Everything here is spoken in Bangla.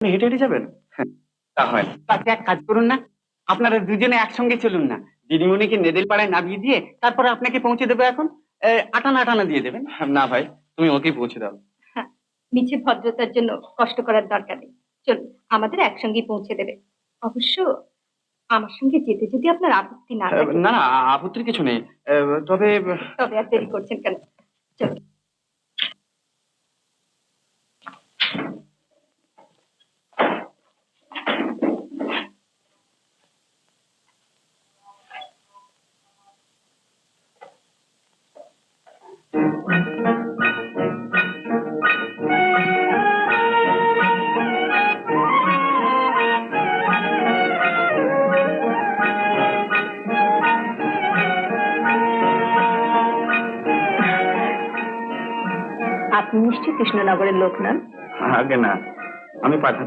হেঁটে হেঁটে যাবেন? তা হয় না। তাতে এক কাজ করুন না, আপনারা দুজনে একসঙ্গে চলুন না। দিদিমণিকে নেদেলপাড়ায় নামিয়ে দিয়ে তারপরে আপনাকে পৌঁছে দেবো। এখন আটানা আটানা দিয়ে দেবেন। না ভাই, তুমি ওকেই পৌঁছে দাও। হ্যাঁ, মিছে ভদ্রতার জন্য কষ্ট করার দরকার নেই। চলুন, আমাদের একসঙ্গেই পৌঁছে দেবে। অবশ্য আমার সঙ্গে যেতে যদি আপনার আপত্তি না থাকে। না না, আপত্তির কিছু নেই। তবে তবে আর দেরি করছেন কেন? চলুন। আপনি নিশ্চয়ই কৃষ্ণনগরের লোক নন? আগে না, আমি পাঠান।